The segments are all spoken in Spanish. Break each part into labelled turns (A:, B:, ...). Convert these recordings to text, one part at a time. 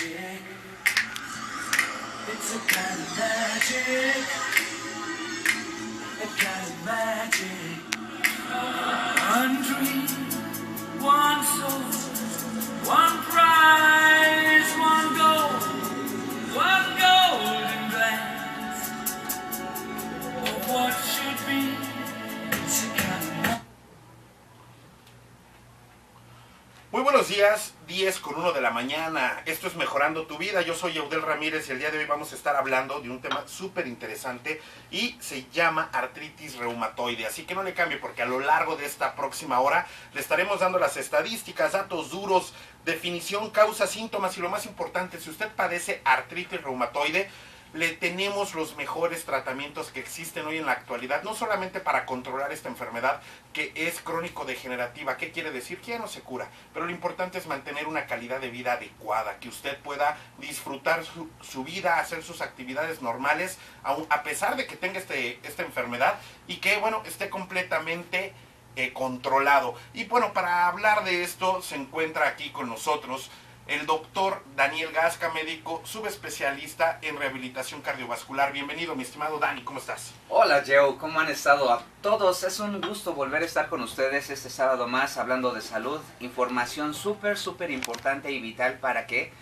A: magic. It's a kind of magic. A kind of magic. One dream, one soul, one prize, one golden glance of what should be. It's a kind of magic.
B: Muy buenos días, 10:01 de la mañana. Esto es Mejorando tu Vida. Yo soy Yaudel Ramírez y el día de hoy vamos a estar hablando de un tema súper interesante y se llama artritis reumatoide. Así que no le cambie porque a lo largo de esta próxima hora le estaremos dando las estadísticas, datos duros, definición, causa, síntomas y lo más importante, si usted padece artritis reumatoide, le tenemos los mejores tratamientos que existen hoy en la actualidad, no solamente para controlar esta enfermedad que es crónico-degenerativa. ¿Qué quiere decir? Que ya no se cura, pero lo importante es mantener una calidad de vida adecuada, que usted pueda disfrutar su vida, hacer sus actividades normales, a pesar de que tenga esta enfermedad y que, bueno, esté completamente controlado. Y bueno, para hablar de esto se encuentra aquí con nosotros el doctor Daniel Gasca, médico subespecialista en rehabilitación cardiovascular. Bienvenido, mi estimado Dani, ¿cómo estás?
C: Hola, Joe, ¿cómo han estado a todos? Es un gusto volver a estar con ustedes este sábado más hablando de salud, información súper importante y vital para que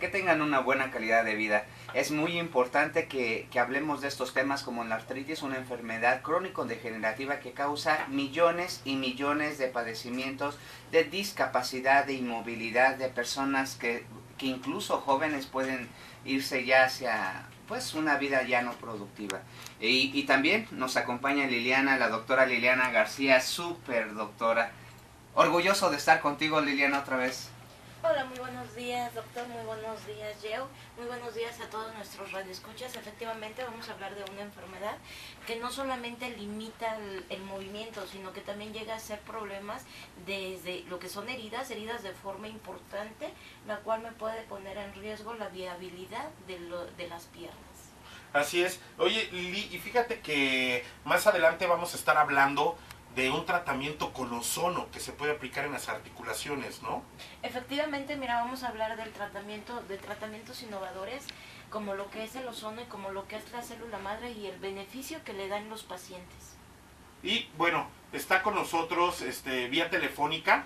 C: tengan una buena calidad de vida. Es muy importante que hablemos de estos temas como la artritis, una enfermedad crónico-degenerativa que causa millones y millones de padecimientos, de discapacidad, de inmovilidad, de personas que incluso jóvenes pueden irse ya hacia pues una vida ya no productiva. Y también nos acompaña Liliana, la doctora Liliana García, súper doctora. Orgulloso de estar contigo, Liliana, otra vez.
D: Hola, muy buenos días, doctor, muy buenos días, Geo, muy buenos días a todos nuestros radioescuchas. Efectivamente, vamos a hablar de una enfermedad que no solamente limita el movimiento, sino que también llega a ser problemas desde lo que son heridas de forma importante, la cual me puede poner en riesgo la viabilidad de las piernas.
B: Así es. Oye, Lili, y fíjate que más adelante vamos a estar hablando de un tratamiento con ozono que se puede aplicar en las articulaciones, ¿no?
D: Efectivamente, mira, vamos a hablar de tratamientos innovadores, como lo que es el ozono y como lo que es la célula madre y el beneficio que le dan los pacientes.
B: Y bueno, está con nosotros vía telefónica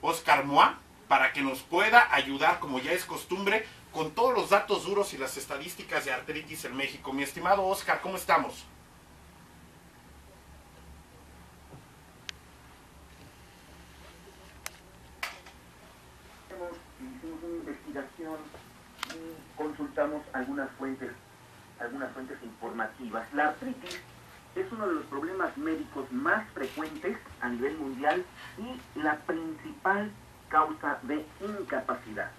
B: Oscar Moa, para que nos pueda ayudar, como ya es costumbre, con todos los datos duros y las estadísticas de artritis en México. Mi estimado Oscar, ¿cómo estamos?
E: Hicimos una investigación y consultamos algunas fuentes informativas. La artritis es uno de los problemas médicos más frecuentes a nivel mundial y la principal causa de incapacidad.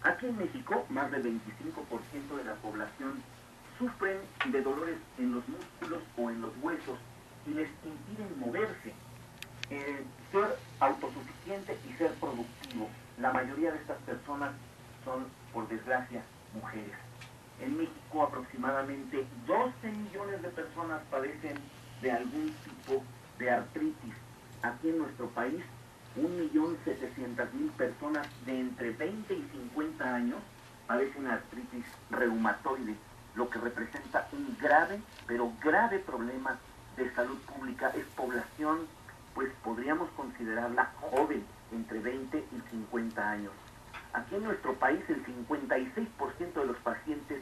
E: Aquí en México, más del 25% de la población sufren de dolores en los músculos o en los huesos y les impiden moverse, ser autosuficiente y ser productivo. La mayoría de estas personas son, por desgracia, mujeres. En México aproximadamente 12 millones de personas padecen de algún tipo de artritis. Aquí en nuestro país, 1.700.000 personas de entre 20 y 50 años padecen artritis reumatoide, lo que representa un grave, pero grave problema de salud pública. Es población, pues podríamos considerarla joven, entre 20 y 50 años. Aquí en nuestro país el 56% de los pacientes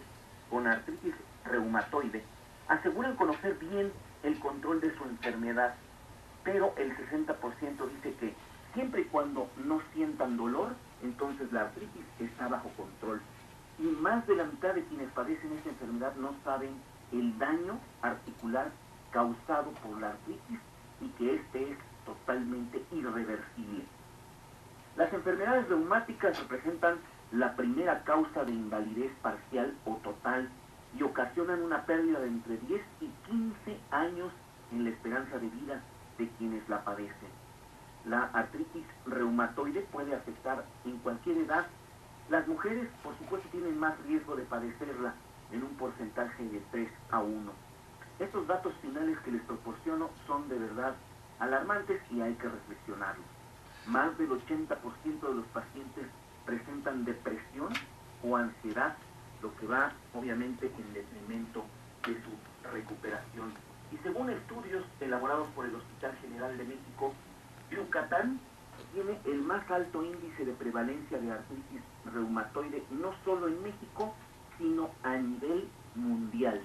E: con artritis reumatoide aseguran conocer bien el control de su enfermedad, pero el 60% dice que siempre y cuando no sientan dolor, entonces la artritis está bajo control. Y más de la mitad de quienes padecen esta enfermedad no saben el daño articular causado por la artritis y que este es totalmente irreversible. Las enfermedades reumáticas representan la primera causa de invalidez parcial o total y ocasionan una pérdida de entre 10 y 15 años en la esperanza de vida de quienes la padecen. La artritis reumatoide puede afectar en cualquier edad. Las mujeres, por supuesto, tienen más riesgo de padecerla en un porcentaje de 3 a 1. Estos datos finales que les proporciono son de verdad alarmantes y hay que reflexionarlos. Más del 80% de los pacientes presentan depresión o o ansiedad, lo que va obviamente en detrimento de su recuperación. Y según estudios elaborados por el Hospital General de México, Yucatán tiene el más alto índice de prevalencia de artritis reumatoide, no solo en México, sino a nivel mundial.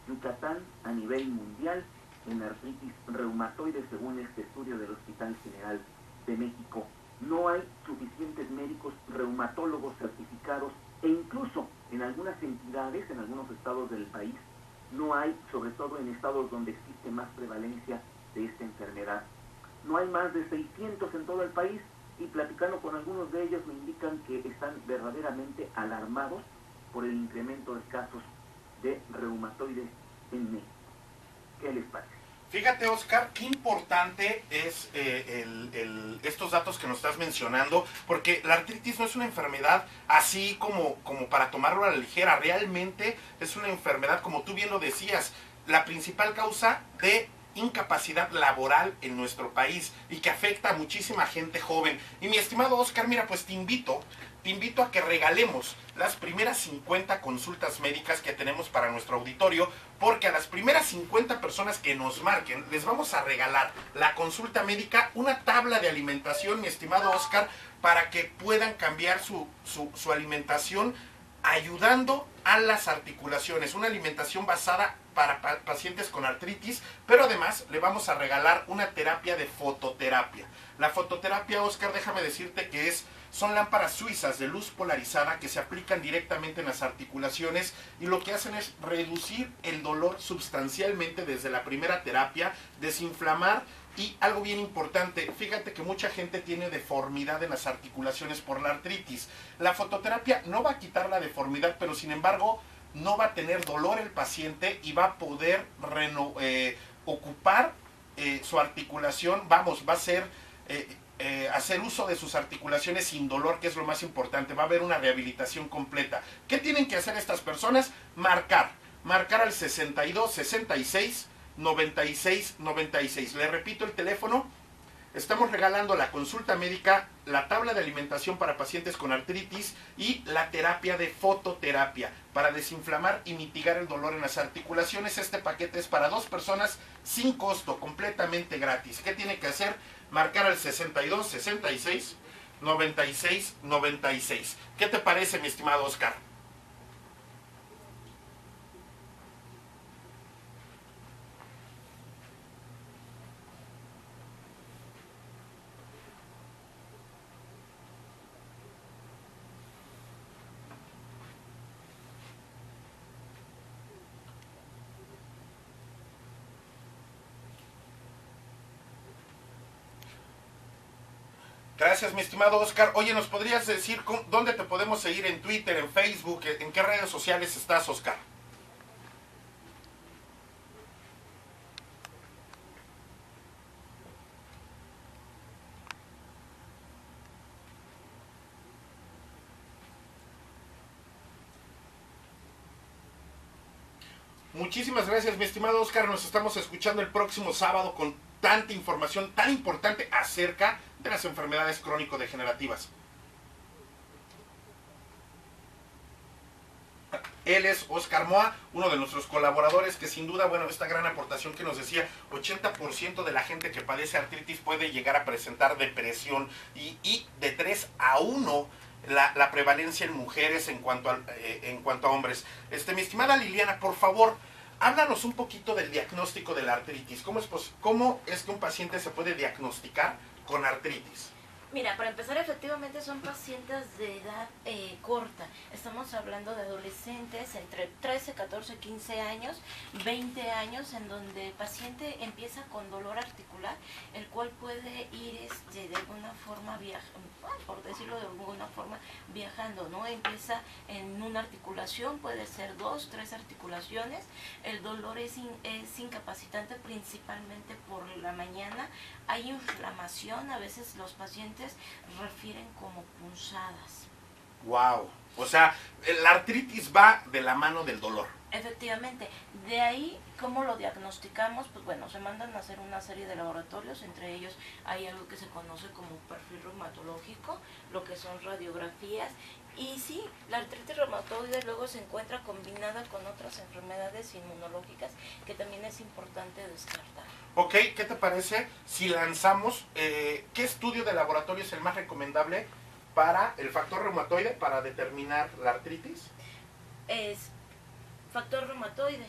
E: Yucatán a nivel mundial en artritis reumatoide, según este estudio del Hospital General de México. No hay suficientes médicos reumatólogos certificados e incluso en algunas entidades, en algunos estados del país, no hay, sobre todo en estados donde existe más prevalencia de esta enfermedad. No hay más de 600 en todo el país y platicando con algunos de ellos me indican que están verdaderamente alarmados por el incremento de casos de reumatoide en México. ¿Qué les parece?
B: Fíjate, Oscar, qué importante es estos datos que nos estás mencionando, porque la artritis no es una enfermedad así como para tomarlo a la ligera. Realmente es una enfermedad, como tú bien lo decías, la principal causa de incapacidad laboral en nuestro país y que afecta a muchísima gente joven. Y mi estimado Oscar, mira, pues te invito a que regalemos las primeras 50 consultas médicas que tenemos para nuestro auditorio, porque a las primeras 50 personas que nos marquen les vamos a regalar la consulta médica, una tabla de alimentación, mi estimado Oscar, para que puedan cambiar su alimentación ayudando a las articulaciones, una alimentación basada para pacientes con artritis, pero además le vamos a regalar una terapia de fototerapia. La fototerapia, Oscar, déjame decirte que son lámparas suizas de luz polarizada que se aplican directamente en las articulaciones y lo que hacen es reducir el dolor sustancialmente desde la primera terapia, desinflamar. Y algo bien importante, fíjate que mucha gente tiene deformidad en las articulaciones por la artritis. La fototerapia no va a quitar la deformidad, pero sin embargo no va a tener dolor el paciente y va a poder ocupar su articulación, va a ser hacer uso de sus articulaciones sin dolor, que es lo más importante. Va a haber una rehabilitación completa. ¿Qué tienen que hacer estas personas? Marcar al 62 66 96 96. Le repito el teléfono. Estamos regalando la consulta médica, la tabla de alimentación para pacientes con artritis y la terapia de fototerapia para desinflamar y mitigar el dolor en las articulaciones. Este paquete es para 2 personas sin costo, completamente gratis. ¿Qué tiene que hacer? Marcar al 62 66 96 96. ¿Qué te parece, mi estimado Oscar? Gracias, mi estimado Oscar. Oye, ¿nos podrías decir dónde te podemos seguir en Twitter, en Facebook, en qué redes sociales estás, Oscar? Muchísimas gracias, mi estimado Oscar. Nos estamos escuchando el próximo sábado con tanta información tan importante acerca de las enfermedades crónico-degenerativas. Él es Oscar Moa, uno de nuestros colaboradores que sin duda, bueno, esta gran aportación que nos decía, 80% de la gente que padece artritis puede llegar a presentar depresión y de 3 a 1 la prevalencia en mujeres en cuanto a hombres. Mi estimada Liliana, por favor, háblanos un poquito del diagnóstico de la artritis. ¿Cómo es que un paciente se puede diagnosticar con artritis?
D: Mira, para empezar, efectivamente son pacientes de edad corta. Estamos hablando de adolescentes entre 13, 14, 15 años, 20 años, en donde el paciente empieza con dolor articular, el cual puede ir de alguna forma por decirlo de alguna forma, viajando, ¿no? Empieza en una articulación, puede ser 2, 3 articulaciones. El dolor es incapacitante principalmente por la mañana. Hay inflamación, a veces los pacientes refieren como punzadas.
B: Wow. O sea, la artritis va de la mano del dolor.
D: Efectivamente, de ahí, ¿cómo lo diagnosticamos? Pues bueno, se mandan a hacer una serie de laboratorios, entre ellos hay algo que se conoce como perfil reumatológico, lo que son radiografías, y sí, la artritis reumatoide luego se encuentra combinada con otras enfermedades inmunológicas que también es importante descartar.
B: Ok, ¿qué te parece si lanzamos qué estudio de laboratorio es el más recomendable para el factor reumatoide para determinar la artritis?
D: Es factor reumatoide.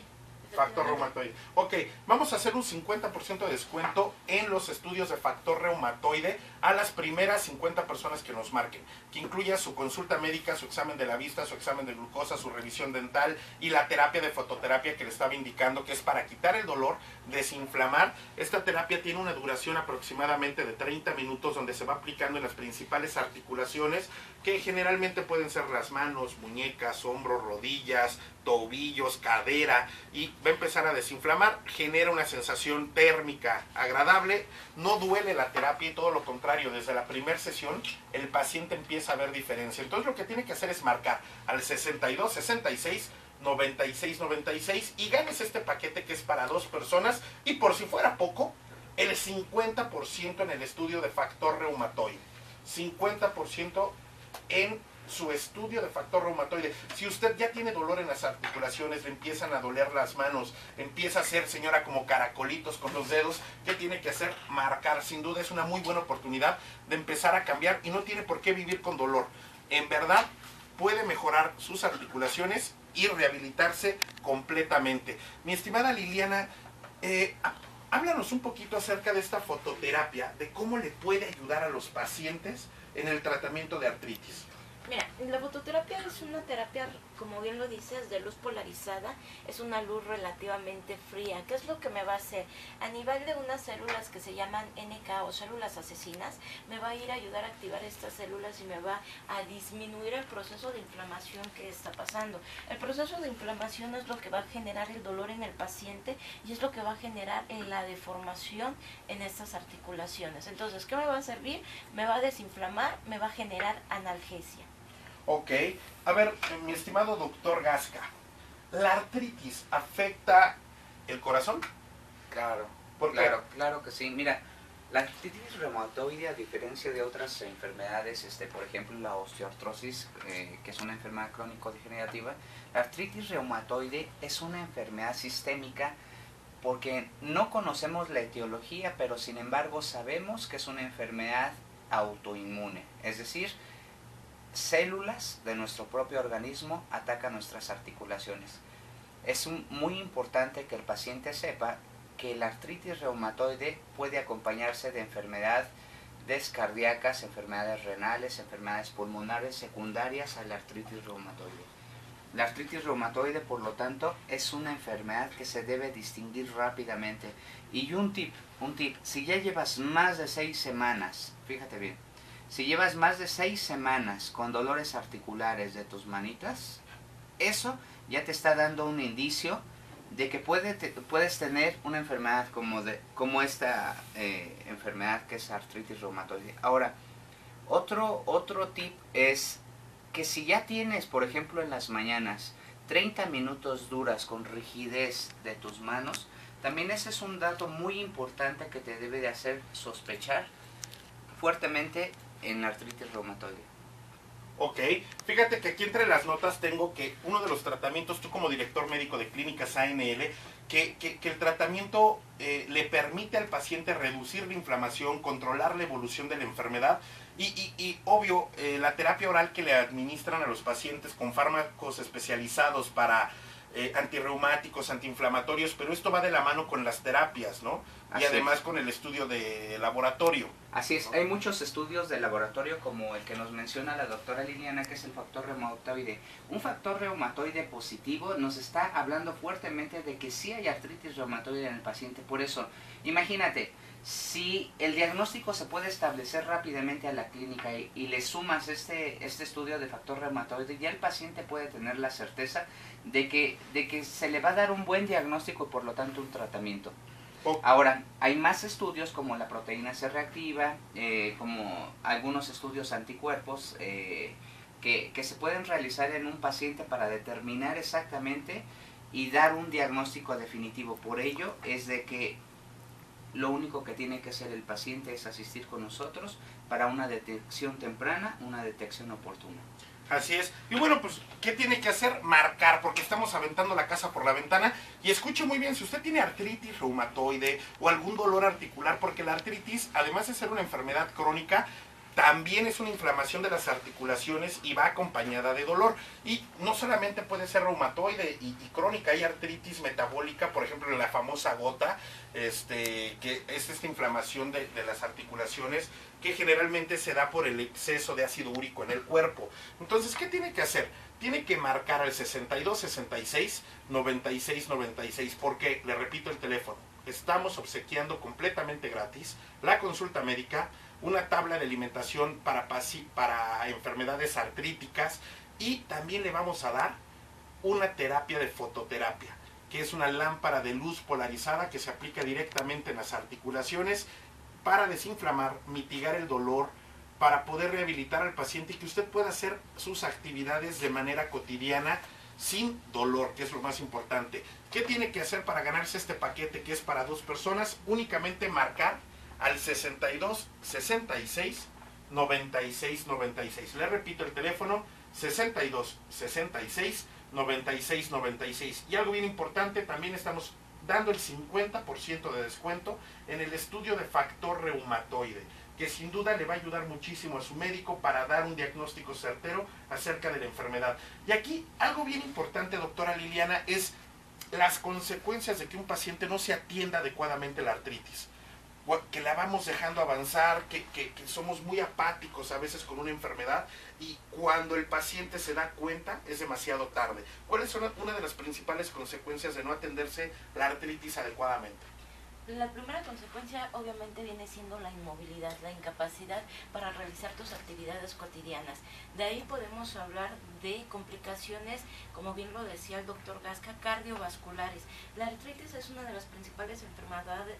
B: Factor reumatoide. Ok, vamos a hacer un 50% de descuento en los estudios de factor reumatoide a las primeras 50 personas que nos marquen, que incluya su consulta médica, su examen de la vista, su examen de glucosa, su revisión dental y la terapia de fototerapia que le estaba indicando, que es para quitar el dolor, desinflamar. Esta terapia tiene una duración aproximadamente de 30 minutos donde se va aplicando en las principales articulaciones, que generalmente pueden ser las manos, muñecas, hombros, rodillas, tobillos, cadera, y va a empezar a desinflamar, genera una sensación térmica agradable, no duele la terapia y todo lo contrario, desde la primera sesión el paciente empieza a ver diferencia. Entonces lo que tiene que hacer es marcar al 62 66 96 96 y ganes este paquete que es para 2 personas y por si fuera poco, el 50% en el estudio de factor reumatoide, 50% en su estudio de factor reumatoide. Si usted ya tiene dolor en las articulaciones, le empiezan a doler las manos, empieza a hacer, señora, como caracolitos con los dedos, ¿qué tiene que hacer? Marcar. Sin duda es una muy buena oportunidad de empezar a cambiar y no tiene por qué vivir con dolor. En verdad, puede mejorar sus articulaciones y rehabilitarse completamente. Mi estimada Liliana, háblanos un poquito acerca de esta fototerapia, de cómo le puede ayudar a los pacientes en el tratamiento de artritis.
D: Mira, la fototerapia es una terapia, como bien lo dices, de luz polarizada, es una luz relativamente fría. ¿Qué es lo que me va a hacer? A nivel de unas células que se llaman NK o células asesinas, me va a ir a ayudar a activar estas células y me va a disminuir el proceso de inflamación que está pasando. El proceso de inflamación es lo que va a generar el dolor en el paciente y es lo que va a generar la deformación en estas articulaciones. Entonces, ¿qué me va a servir? Me va a desinflamar, me va a generar analgesia.
B: Ok, a ver, mi estimado doctor Gasca, ¿la artritis afecta el corazón?
C: Claro,
B: ¿Por qué?
C: claro que sí. Mira, la artritis reumatoide, a diferencia de otras enfermedades, por ejemplo la osteoartrosis, que es una enfermedad crónico-degenerativa, la artritis reumatoide es una enfermedad sistémica porque no conocemos la etiología, pero sin embargo sabemos que es una enfermedad autoinmune, es decir, células de nuestro propio organismo atacan nuestras articulaciones. Es muy importante que el paciente sepa que la artritis reumatoide puede acompañarse de enfermedades cardíacas, enfermedades renales, enfermedades pulmonares secundarias a la artritis reumatoide. La artritis reumatoide, por lo tanto, es una enfermedad que se debe distinguir rápidamente. Y un tip, si ya llevas más de 6 semanas, fíjate bien, si llevas más de 6 semanas con dolores articulares de tus manitas, eso ya te está dando un indicio de que puedes tener una enfermedad como esta enfermedad que es artritis reumatoide. Ahora, otro tip es que si ya tienes, por ejemplo, en las mañanas 30 minutos duras con rigidez de tus manos, también ese es un dato muy importante que te debe de hacer sospechar fuertemente en la artritis reumatoide.
B: Ok, fíjate que aquí entre las notas tengo que uno de los tratamientos, tú como director médico de clínicas ANL, que el tratamiento le permite al paciente reducir la inflamación, controlar la evolución de la enfermedad y obvio, la terapia oral que le administran a los pacientes con fármacos especializados para antirreumáticos, antiinflamatorios, pero esto va de la mano con las terapias, ¿no? Y además con el estudio de laboratorio.
C: Así es, hay muchos estudios de laboratorio como el que nos menciona la doctora Liliana, que es el factor reumatoide. Un factor reumatoide positivo nos está hablando fuertemente de que sí hay artritis reumatoide en el paciente. Por eso, imagínate, si el diagnóstico se puede establecer rápidamente a la clínica y le sumas este estudio de factor reumatoide, ya el paciente puede tener la certeza de que se le va a dar un buen diagnóstico y por lo tanto un tratamiento. Ahora, hay más estudios como la proteína C reactiva, como algunos estudios anticuerpos, que se pueden realizar en un paciente para determinar exactamente y dar un diagnóstico definitivo. Por ello es de que lo único que tiene que hacer el paciente es asistir con nosotros para una detección temprana, una detección oportuna.
B: Así es. Y bueno, pues, ¿qué tiene que hacer? Marcar, porque estamos aventando la casa por la ventana. Y escuche muy bien, si usted tiene artritis reumatoide o algún dolor articular, porque la artritis, además de ser una enfermedad crónica, también es una inflamación de las articulaciones y va acompañada de dolor. Y no solamente puede ser reumatoide y crónica, hay artritis metabólica, por ejemplo, en la famosa gota, que es esta inflamación de las articulaciones que generalmente se da por el exceso de ácido úrico en el cuerpo. Entonces, ¿qué tiene que hacer? Tiene que marcar al 62 66 96 96, porque, le repito el teléfono, estamos obsequiando completamente gratis la consulta médica, una tabla de alimentación para enfermedades artríticas, y también le vamos a dar una terapia de fototerapia, que es una lámpara de luz polarizada que se aplica directamente en las articulaciones para desinflamar, mitigar el dolor, para poder rehabilitar al paciente y que usted pueda hacer sus actividades de manera cotidiana sin dolor, que es lo más importante. ¿Qué tiene que hacer para ganarse este paquete que es para 2 personas? Únicamente marcar al 62 66 96 96. Le repito el teléfono, 62 66 96 96. Y algo bien importante, también estamos dando el 50% de descuento en el estudio de factor reumatoide, que sin duda le va a ayudar muchísimo a su médico para dar un diagnóstico certero acerca de la enfermedad. Y aquí algo bien importante, doctora Liliana, es las consecuencias de que un paciente no se atienda adecuadamente la artritis, que la vamos dejando avanzar, que somos muy apáticos a veces con una enfermedad, y cuando el paciente se da cuenta es demasiado tarde. ¿Cuáles son una de las principales consecuencias de no atenderse la artritis adecuadamente?
D: La primera consecuencia obviamente viene siendo la inmovilidad, la incapacidad para realizar tus actividades cotidianas. De ahí podemos hablar de complicaciones, como bien lo decía el doctor Gasca, cardiovasculares. La artritis es una de las principales enfermedades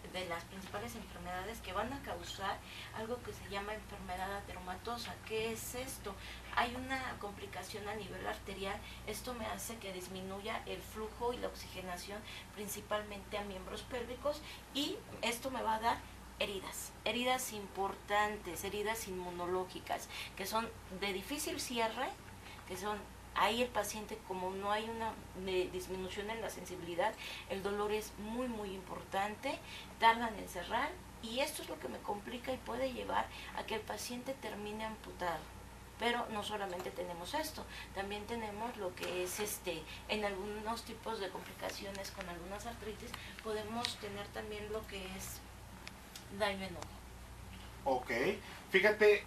D: que van a causar algo que se llama enfermedad ateromatosa. ¿Qué es esto? Hay una complicación a nivel arterial. Esto me hace que disminuya el flujo y la oxigenación principalmente a miembros pélvicos, y esto me va a dar heridas importantes, heridas inmunológicas, que son de difícil cierre, que son ahí el paciente, como no hay una disminución en la sensibilidad, el dolor es muy muy importante, tardan en cerrar, y esto es lo que me complica y puede llevar a que el paciente termine amputado. Pero no solamente tenemos esto, también tenemos lo que es en algunos tipos de complicaciones con algunas artritis, podemos tener también lo que es daño en ojo.
B: Ok, fíjate,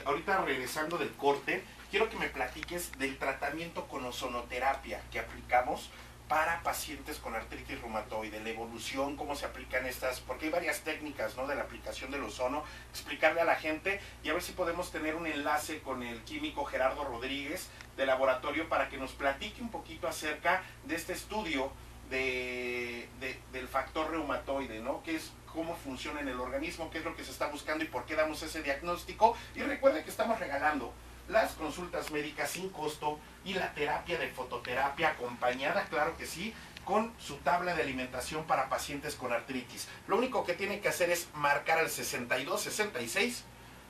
B: ahorita regresando del corte, quiero que me platiques del tratamiento con ozonoterapia que aplicamos para pacientes con artritis reumatoide, la evolución, cómo se aplican estas, porque hay varias técnicas, ¿no?, de la aplicación del ozono, explicarle a la gente y a ver si podemos tener un enlace con el químico Gerardo Rodríguez de laboratorio para que nos platique un poquito acerca de este estudio del factor reumatoide, ¿no?, qué es, cómo funciona en el organismo, qué es lo que se está buscando y por qué damos ese diagnóstico. Y recuerden que estamos regalando las consultas médicas sin costo y la terapia de fototerapia acompañada, claro que sí, con su tabla de alimentación para pacientes con artritis. Lo único que tienen que hacer es marcar al 62 66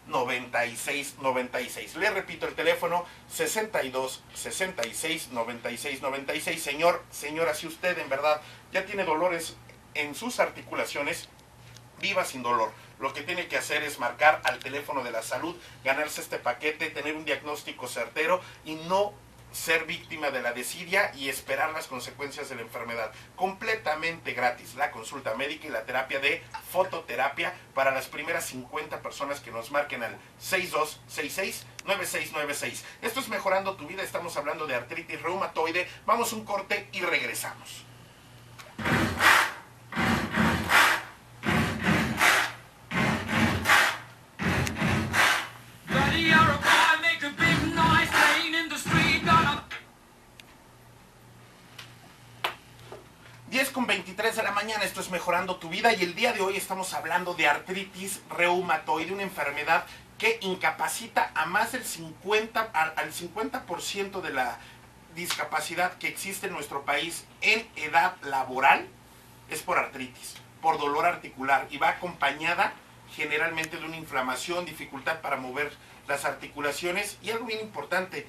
B: 96 96. Le repito el teléfono, 62 66 96 96. Señora, si usted en verdad ya tiene dolores en sus articulaciones, viva sin dolor. Lo que tiene que hacer es marcar al teléfono de la salud, ganarse este paquete, tener un diagnóstico certero y no ser víctima de la desidia y esperar las consecuencias de la enfermedad. Completamente gratis la consulta médica y la terapia de fototerapia para las primeras 50 personas que nos marquen al 6266-9696. Esto es Mejorando tu Vida, estamos hablando de artritis reumatoide. Vamos a un corte y regresamos.
A: Buddy, you're a boy, make a big noise, playing in the street, gonna...
B: 10:23 de la mañana, esto es Mejorando tu Vida y el día de hoy estamos hablando de artritis reumatoide, una enfermedad que incapacita a más del 50% de la discapacidad que existe en nuestro país en edad laboral, es por artritis, por dolor articular, y va acompañada generalmente de una inflamación, dificultad para mover las articulaciones. Y algo bien importante,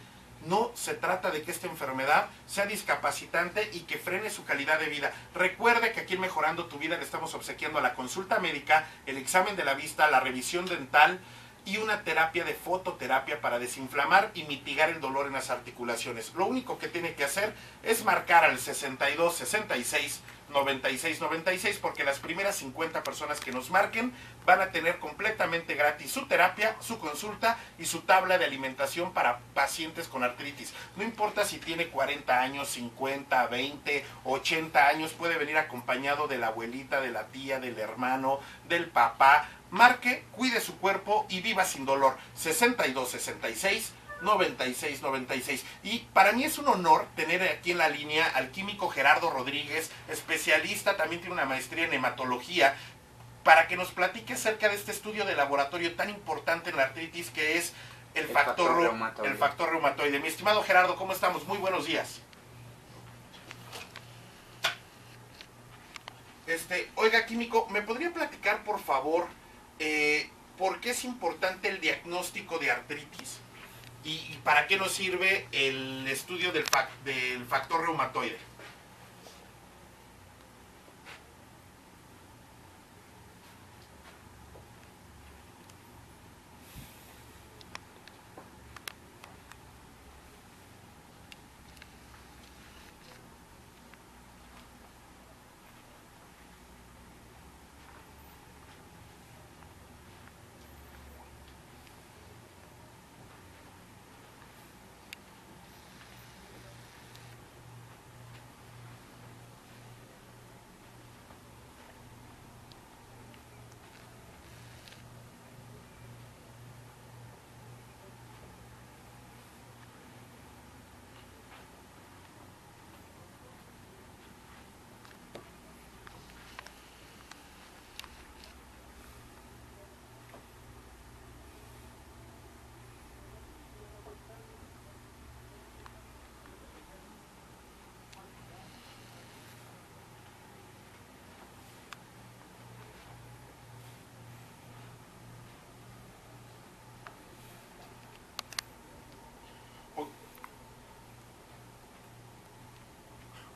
B: no se trata de que esta enfermedad sea discapacitante y que frene su calidad de vida. Recuerde que aquí en Mejorando tu Vida le estamos obsequiando la consulta médica, el examen de la vista, la revisión dental y una terapia de fototerapia para desinflamar y mitigar el dolor en las articulaciones. Lo único que tiene que hacer es marcar al 62 66 96 96, porque las primeras 50 personas que nos marquen van a tener completamente gratis su terapia, su consulta y su tabla de alimentación para pacientes con artritis. No importa si tiene 40 años, 50, 20, 80 años, puede venir acompañado de la abuelita, de la tía, del hermano, del papá. Marque, cuide su cuerpo y viva sin dolor. 62 66 96 96. Y para mí es un honor tener aquí en la línea al químico Gerardo Rodríguez, especialista, también tiene una maestría en hematología, para que nos platique acerca de este estudio de laboratorio tan importante en la artritis, que es el factor reumatoide. Mi estimado Gerardo, ¿cómo estamos? Muy buenos días. Oiga, químico, ¿me podría platicar, por favor, por qué es importante el diagnóstico de artritis? ¿Y para qué nos sirve el estudio del factor reumatoide?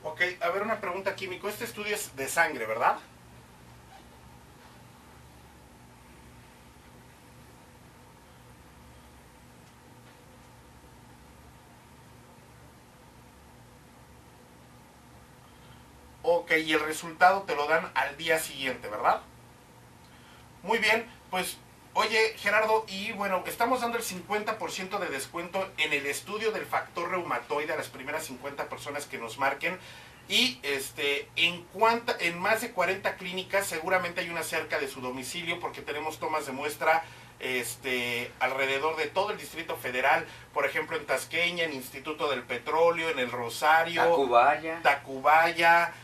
B: Ok, a ver, una pregunta, químico. Este estudio es de sangre, ¿verdad? Ok, y el resultado te lo dan al día siguiente, ¿verdad? Muy bien, pues, oye, Gerardo, y bueno, estamos dando el 50% de descuento en el estudio del factor reumatoide a las primeras 50 personas que nos marquen. Y en más de 40 clínicas, seguramente hay una cerca de su domicilio, porque tenemos tomas de muestra alrededor de todo el Distrito Federal, por ejemplo en Tasqueña, en Instituto del Petróleo, en El Rosario, Tacubaya,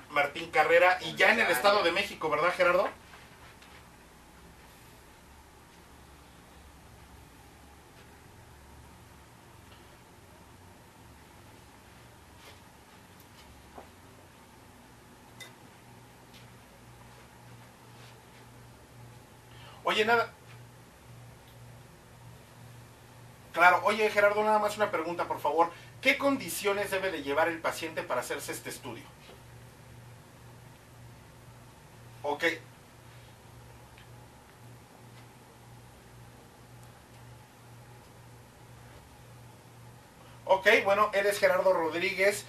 C: Martín Carrera,
B: y ya en el Estado de México, ¿verdad, Gerardo? Oye, nada. Claro, oye, Gerardo, nada más una pregunta, por favor. ¿Qué condiciones debe de llevar el paciente para hacerse este estudio? Ok. Ok, bueno, eres Gerardo Rodríguez,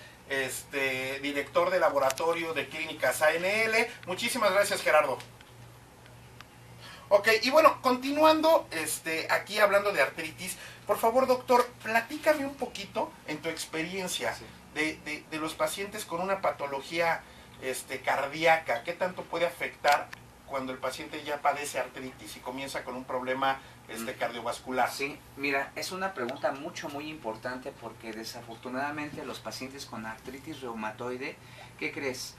B: director de laboratorio de clínicas ANL. Muchísimas gracias, Gerardo. Ok, y bueno, continuando aquí hablando de artritis, por favor, doctor, platícame un poquito en tu experiencia
C: Sí.
B: de los pacientes con una patología cardíaca. ¿Qué tanto puede afectar cuando el paciente ya padece artritis y comienza con un problema cardiovascular?
C: Sí, mira, es una pregunta muy importante, porque desafortunadamente los pacientes con artritis reumatoide, ¿qué crees?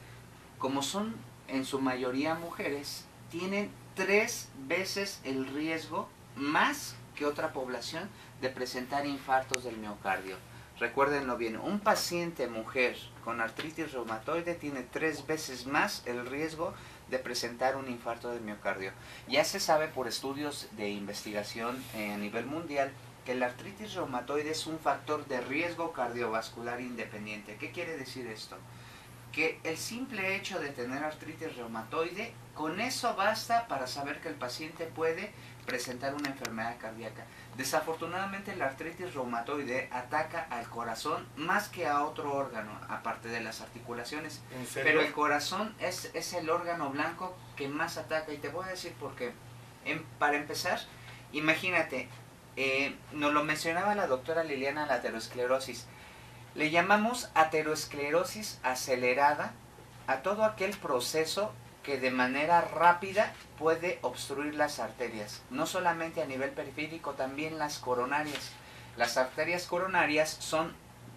C: Como son en su mayoría mujeres, tienen 3 veces el riesgo, más que otra población, de presentar infartos del miocardio. Recuérdenlo bien, un paciente mujer con artritis reumatoide tiene 3 veces más el riesgo de presentar un infarto del miocardio. Ya se sabe por estudios de investigación a nivel mundial que la artritis reumatoide es un factor de riesgo cardiovascular independiente. ¿Qué quiere decir esto? Que el simple hecho de tener artritis reumatoide, con eso basta para saber que el paciente puede presentar una enfermedad cardíaca. Desafortunadamente la artritis reumatoide ataca al corazón más que a otro órgano, aparte de las articulaciones.
B: ¿En serio?
C: Pero el corazón es el órgano blanco que más ataca, y te voy a decir por qué. Para empezar, imagínate, nos lo mencionaba la doctora Liliana, la aterosclerosis. Le llamamos aterosclerosis acelerada a todo aquel proceso que de manera rápida puede obstruir las arterias, no solamente a nivel periférico, también las coronarias. Las arterias coronarias son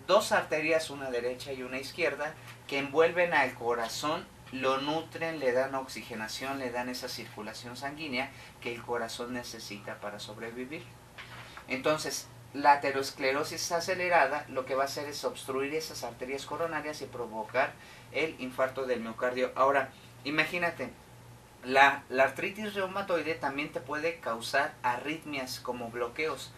C: 2 arterias, una derecha y una izquierda, que envuelven al corazón, lo nutren, le dan oxigenación, le dan esa circulación sanguínea que el corazón necesita para sobrevivir. Entonces, la aterosclerosis acelerada lo que va a hacer es obstruir esas arterias coronarias y provocar el infarto del miocardio. Ahora, imagínate, la artritis reumatoide también te puede causar arritmias como bloqueos.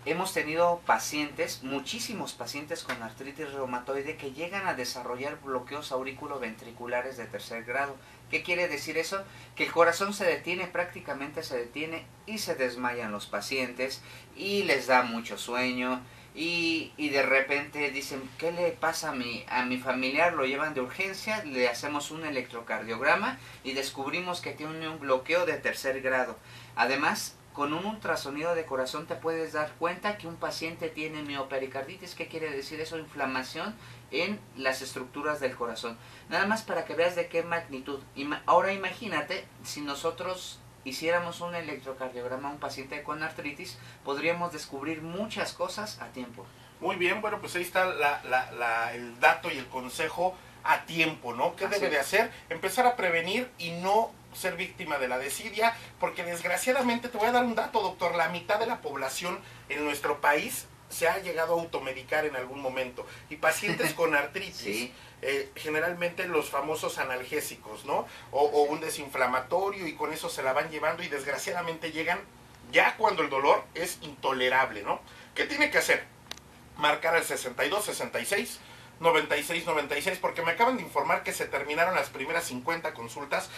C: Hemos tenido pacientes, muchísimos pacientes con artritis reumatoide que llegan a desarrollar bloqueos auriculoventriculares de 3er grado. ¿Qué quiere decir eso? Que el corazón se detiene, prácticamente se detiene, y se desmayan los pacientes y les da mucho sueño. Y de repente dicen, ¿qué le pasa a mi familiar? Lo llevan de urgencia, le hacemos un electrocardiograma y descubrimos que tiene un bloqueo de 3er grado. Además, con un ultrasonido de corazón te puedes dar cuenta que un paciente tiene miopericarditis. ¿Qué quiere decir eso? Inflamación en las estructuras del corazón. Nada más para que veas de qué magnitud. Ahora imagínate, si nosotros hiciéramos un electrocardiograma a un paciente con artritis, podríamos descubrir muchas cosas a tiempo.
B: Muy bien, bueno, pues ahí está el dato y el consejo a tiempo, ¿no? ¿Qué debe de hacer? Empezar a prevenir y no ser víctima de la desidia, porque desgraciadamente, te voy a dar un dato, doctor, la mitad de la población en nuestro país se ha llegado a automedicar en algún momento, y pacientes con artritis,
C: sí.
B: Generalmente los famosos analgésicos, ¿no? O un desinflamatorio, y con eso se la van llevando, y desgraciadamente llegan ya cuando el dolor es intolerable, ¿no? ¿Qué tiene que hacer? Marcar al 62 66 96 96, porque me acaban de informar que se terminaron las primeras 50 consultas.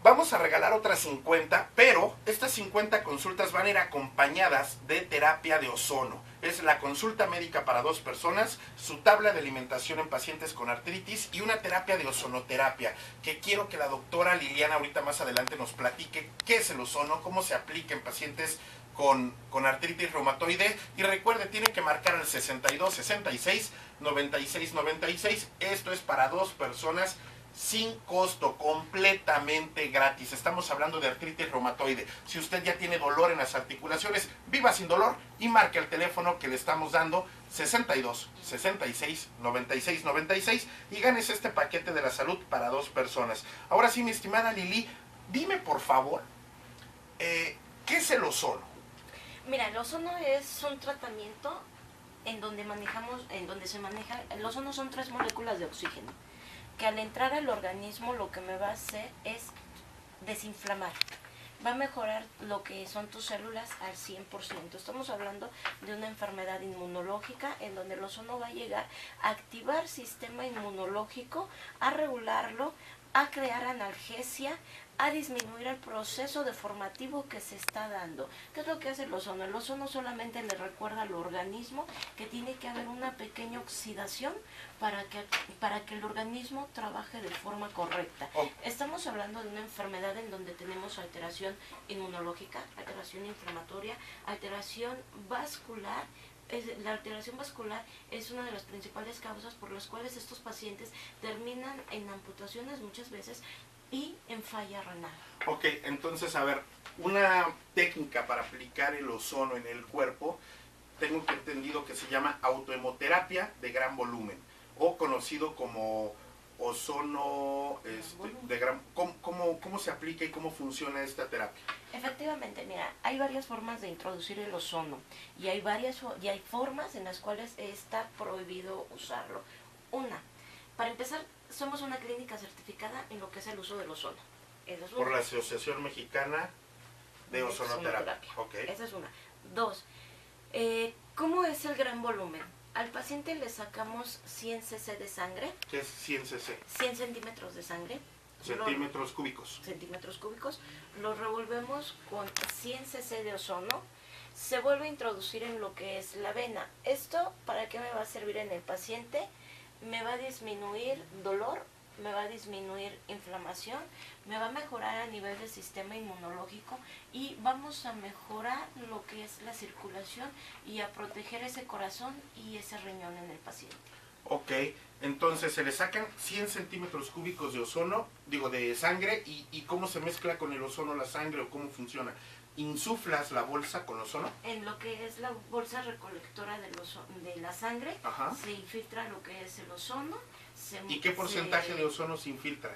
B: Vamos a regalar otras 50, pero estas 50 consultas van a ir acompañadas de terapia de ozono. Es la consulta médica para 2 personas, su tabla de alimentación en pacientes con artritis y una terapia de ozonoterapia, que quiero que la doctora Liliana ahorita más adelante nos platique qué es el ozono, cómo se aplica en pacientes con artritis reumatoide. Y recuerde, tiene que marcar al 62 66 96 96. Esto es para 2 personas, sin costo, completamente gratis. Estamos hablando de artritis reumatoide. Si usted ya tiene dolor en las articulaciones, viva sin dolor y marque el teléfono que le estamos dando, 62 66 96 96, y ganes este paquete de la salud para 2 personas. Ahora sí, mi estimada Lili, dime por favor, ¿qué es el ozono?
D: Mira, el ozono es un tratamiento en donde se maneja, el ozono son 3 moléculas de oxígeno, que al entrar al organismo lo que me va a hacer es desinflamar. Va a mejorar lo que son tus células al 100%. Estamos hablando de una enfermedad inmunológica en donde el ozono va a llegar a activar sistema inmunológico, a regularlo, a crear analgesia, a disminuir el proceso deformativo que se está dando. ¿Qué es lo que hace el ozono? El ozono solamente le recuerda al organismo que tiene que haber una pequeña oxidación para que el organismo trabaje de forma correcta. Estamos hablando de una enfermedad en donde tenemos alteración inmunológica, alteración inflamatoria, alteración vascular. La alteración vascular es una de las principales causas por las cuales estos pacientes terminan en amputaciones muchas veces y en falla renal.
B: Ok, entonces, a ver, una técnica para aplicar el ozono en el cuerpo, tengo entendido que se llama autohemoterapia de gran volumen, o conocido como ozono de gran... ¿Cómo se aplica y cómo funciona esta terapia?
D: Efectivamente, mira, hay varias formas de introducir el ozono y hay formas en las cuales está prohibido usarlo. Una, para empezar, somos una clínica certificada en lo que es el uso del ozono. Esa es una.
B: Por la Asociación Mexicana de Ozonoterapia. Okay.
D: Esa es una. Dos, ¿cómo es el gran volumen? Al paciente le sacamos 100 cc de sangre.
B: ¿Qué es 100 cc?
D: 100 centímetros de sangre.
B: Centímetros cúbicos.
D: Centímetros cúbicos. Lo revolvemos con 100 cc de ozono. Se vuelve a introducir en lo que es la vena. ¿Esto para qué me va a servir en el paciente? Me va a disminuir dolor, me va a disminuir inflamación, me va a mejorar a nivel del sistema inmunológico y vamos a mejorar lo que es la circulación y a proteger ese corazón y ese riñón en el paciente.
B: Ok, entonces se le sacan 100 centímetros cúbicos de ozono, de sangre, y ¿cómo se mezcla con el ozono la sangre o cómo funciona? ¿Insuflas la bolsa con ozono?
D: En lo que es la bolsa recolectora de la sangre,
B: ajá,
D: se infiltra lo que es el ozono.
B: ¿Y qué porcentaje de ozono se infiltra?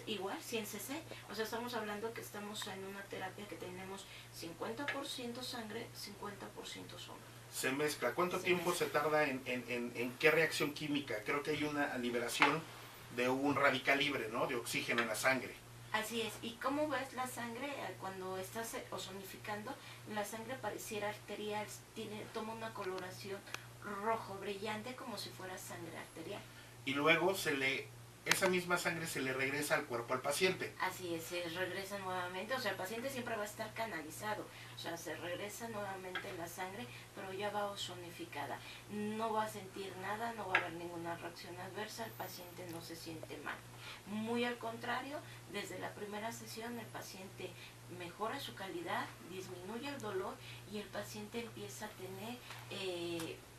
D: Igual, 100 cc. O sea, estamos hablando que estamos en una terapia que tenemos 50% sangre, 50% ozono.
B: Se mezcla. ¿Cuánto tiempo se tarda en qué reacción química? Creo que hay una liberación de un radical libre, ¿no? De oxígeno en la sangre.
D: Así es. ¿Y cómo ves la sangre cuando estás ozonificando? La sangre pareciera arterial, toma una coloración rojo brillante como si fuera sangre arterial.
B: Y luego esa misma sangre se le regresa al cuerpo al paciente.
D: Así es, se regresa nuevamente, o sea, el paciente siempre va a estar canalizado, o sea, se regresa nuevamente la sangre, pero ya va ozonificada. No va a sentir nada, no va a haber ninguna reacción adversa, el paciente no se siente mal. Muy al contrario, desde la primera sesión el paciente mejora su calidad, disminuye el dolor y el paciente empieza a tener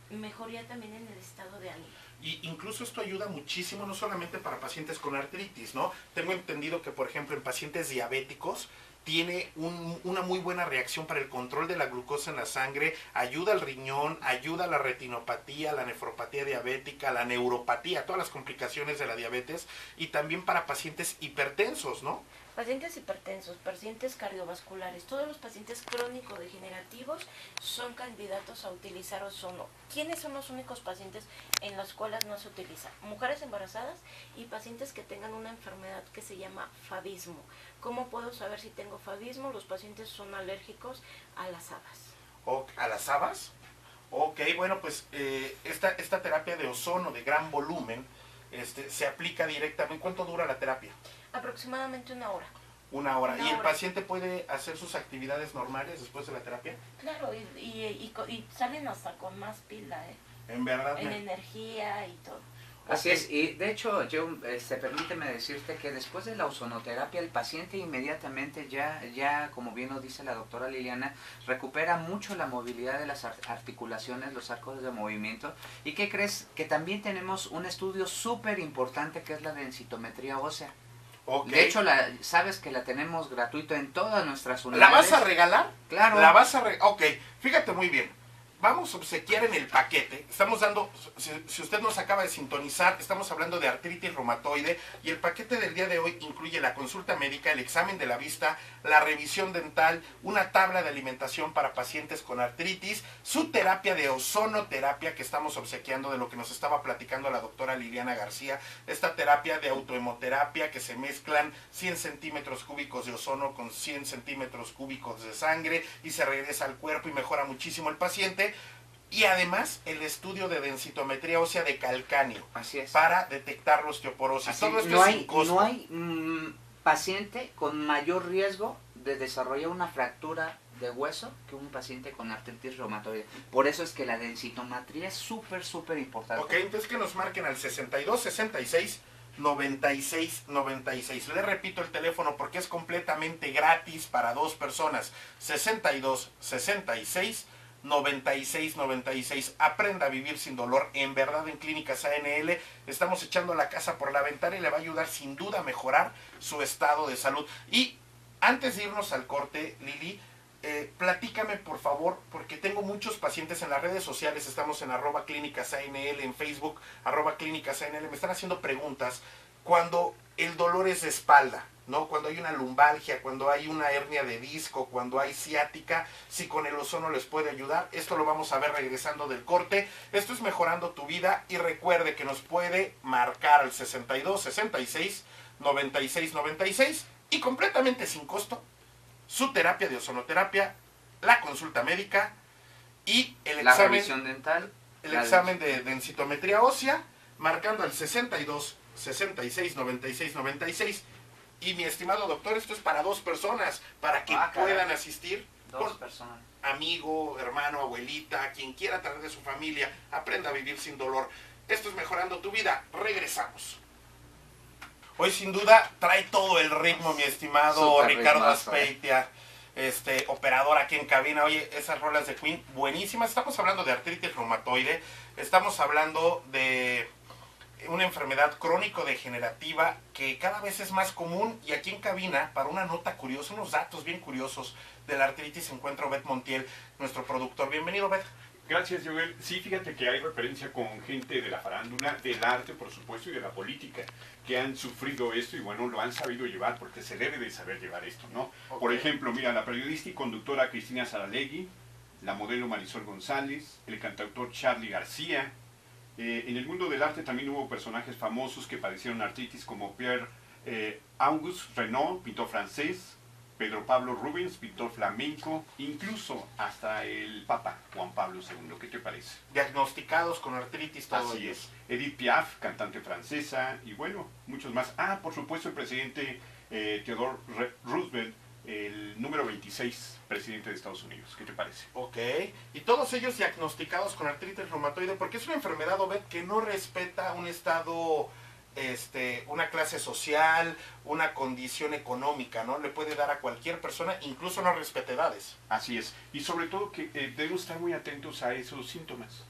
D: mejoría también en el estado de ánimo.
B: Y incluso esto ayuda muchísimo, no solamente para pacientes con artritis, ¿no? Tengo entendido que, por ejemplo, en pacientes diabéticos tiene una muy buena reacción para el control de la glucosa en la sangre, ayuda al riñón, ayuda a la retinopatía, la nefropatía diabética, la neuropatía, todas las complicaciones de la diabetes, y también para pacientes hipertensos, ¿no?
D: Pacientes hipertensos, pacientes cardiovasculares, todos los pacientes crónico-degenerativos son candidatos a utilizar ozono. ¿Quiénes son los únicos pacientes en los cuales no se utiliza? Mujeres embarazadas y pacientes que tengan una enfermedad que se llama favismo. ¿Cómo puedo saber si tengo favismo? Los pacientes son alérgicos a las habas.
B: ¿A las habas? Ok, bueno, pues esta terapia de ozono de gran volumen se aplica directamente. ¿Cuánto dura la terapia?
D: Aproximadamente 1 hora.
B: 1 hora. ¿Y el paciente puede hacer sus actividades normales después de la terapia?
D: Claro, y salen hasta con más pila,
B: En verdad.
D: En energía y todo.
C: Así es, y de hecho, yo, permíteme decirte que después de la ozonoterapia el paciente inmediatamente ya, como bien lo dice la doctora Liliana, recupera mucho la movilidad de las articulaciones, los arcos de movimiento. ¿Y qué crees? Que también tenemos un estudio súper importante que es la densitometría ósea.
B: Okay.
C: De hecho, sabes que la tenemos gratuito en todas nuestras unidades.
B: ¿La vas a regalar?
C: Claro.
B: La vas a regalar. Ok, fíjate muy bien. Vamos a obsequiar en el paquete, estamos dando, si usted nos acaba de sintonizar, estamos hablando de artritis reumatoide y el paquete del día de hoy incluye la consulta médica, el examen de la vista, la revisión dental, una tabla de alimentación para pacientes con artritis, su terapia de ozonoterapia que estamos obsequiando, de lo que nos estaba platicando la doctora Liliana García, esta terapia de autohemoterapia que se mezclan 100 centímetros cúbicos de ozono con 100 centímetros cúbicos de sangre y se regresa al cuerpo y mejora muchísimo el paciente. Y además el estudio de densitometría ósea de calcáneo.
C: Así es.
B: Para detectar la osteoporosis.
C: Así,
B: todo esto es sin costo.
C: No hay paciente con mayor riesgo de desarrollar una fractura de hueso que un paciente con artritis reumatoide. Por eso es que la densitometría es súper importante.
B: Ok, entonces que nos marquen al 62 66 96 96. Le repito el teléfono porque es completamente gratis para 2 personas. 62 66 96 96. Aprenda a vivir sin dolor. En verdad, en Clínicas ANL estamos echando la casa por la ventana y le va a ayudar sin duda a mejorar su estado de salud. Y antes de irnos al corte, Lili, platícame por favor, porque tengo muchos pacientes en las redes sociales, estamos en @clínicasanl, en Facebook, @clínicasanl, me están haciendo preguntas cuando el dolor es de espalda, ¿no? Cuando hay una lumbalgia, cuando hay una hernia de disco, cuando hay ciática, si con el ozono les puede ayudar. Esto lo vamos a ver regresando del corte. Esto es Mejorando tu Vida, y recuerde que nos puede marcar al 62 66 96 96 y completamente sin costo su terapia de ozonoterapia, la consulta médica y
C: La revisión dental.
B: el examen de densitometría ósea, marcando al 62 66 96 96. Y mi estimado doctor, esto es para 2 personas, para que puedan asistir.
C: 2 personas.
B: Amigo, hermano, abuelita, quien quiera traer de su familia, aprenda a vivir sin dolor. Esto es Mejorando tu Vida. Regresamos. Hoy sin duda trae todo el ritmo, mi estimado
C: Super
B: Ricardo
C: ritmazo,
B: Aspeitia, operador aquí en cabina. Oye, esas rolas de Queen, buenísimas. Estamos hablando de artritis reumatoide, estamos hablando de una enfermedad crónico-degenerativa que cada vez es más común, y aquí en cabina, para una nota curiosa, unos datos bien curiosos de la artritis, se encuentra Obed Montiel, nuestro productor. Bienvenido, Obed.
F: Gracias, Joel. Sí, fíjate que hay referencia con gente de la farándula, del arte, por supuesto, y de la política, que han sufrido esto y, bueno, lo han sabido llevar, porque se debe de saber llevar esto, ¿no?
B: Okay.
F: Por ejemplo, mira, la periodista y conductora Cristina Saralegui, la modelo Marisol González, el cantautor Charly García. En el mundo del arte también hubo personajes famosos que padecieron artritis, como Pierre Auguste Renoir, pintor francés, Pedro Pablo Rubens, pintor flamenco, incluso hasta el Papa Juan Pablo II. ¿Qué te parece?
B: Diagnosticados con artritis todos.
F: Así es. Edith Piaf, cantante francesa, y bueno, muchos más. Ah, por supuesto, el presidente Theodore Roosevelt, el número 26 presidente de Estados Unidos. ¿Qué te parece?
B: Ok, y todos ellos diagnosticados con artritis reumatoide, porque es una enfermedad, Obed, que no respeta un estado, una clase social, una condición económica, ¿no? Le puede dar a cualquier persona, incluso no respeta edades.
F: Así es. Y sobre todo que debemos estar muy atentos a esos síntomas,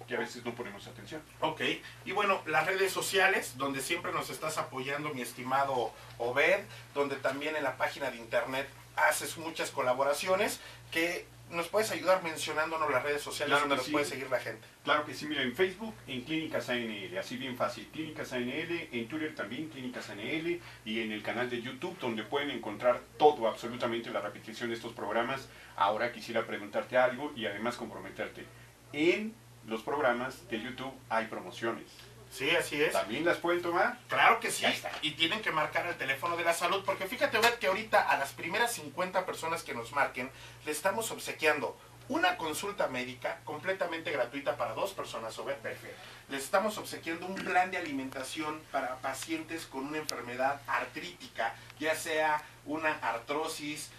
F: que a veces no ponemos atención.
B: Ok, y bueno, las redes sociales, donde siempre nos estás apoyando, mi estimado Obed, donde también en la página de internet haces muchas colaboraciones, que nos puedes ayudar mencionándonos las redes sociales,
F: Claro
B: donde
F: que
B: nos
F: sí.
B: puede seguir la gente.
F: Claro que sí, mira, en Facebook, en Clínicas ANL, así bien fácil, Clínicas ANL, en Twitter también, Clínicas ANL, y en el canal de YouTube, donde pueden encontrar todo, absolutamente la repetición de estos programas. Ahora quisiera preguntarte algo y además comprometerte. En los programas de YouTube hay promociones.
B: Sí, así es.
F: ¿También las pueden tomar?
B: Claro que sí,
F: Ya está.
B: y tienen que marcar el teléfono de la salud, porque fíjate, Obed, que ahorita a las primeras 50 personas que nos marquen, le estamos obsequiando una consulta médica completamente gratuita para 2 personas, Obed.
F: Perfecto.
B: Les estamos obsequiando un plan de alimentación para pacientes con una enfermedad artrítica, ya sea una artrosis,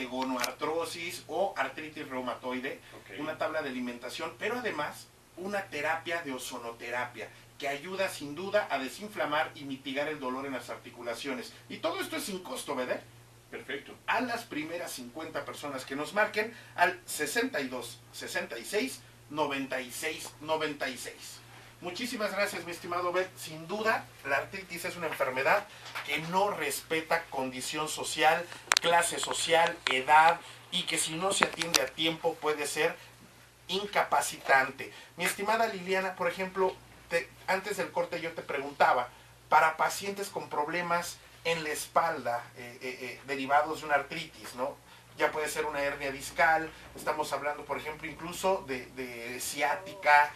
B: gonoartrosis o artritis reumatoide,
F: Ok.
B: una tabla de alimentación, pero además una terapia de ozonoterapia, que ayuda sin duda a desinflamar y mitigar el dolor en las articulaciones. Y todo esto es sin costo, ¿verdad?
F: Perfecto.
B: A las primeras 50 personas que nos marquen al 62 66 96 96. Muchísimas gracias, mi estimado Obed. Sin duda, la artritis es una enfermedad que no respeta condición social, clase social, edad, y que si no se atiende a tiempo puede ser incapacitante. Mi estimada Liliana, por ejemplo, antes del corte yo te preguntaba, para pacientes con problemas en la espalda derivados de una artritis, ¿no? Ya puede ser una hernia discal, estamos hablando, por ejemplo, incluso de ciática,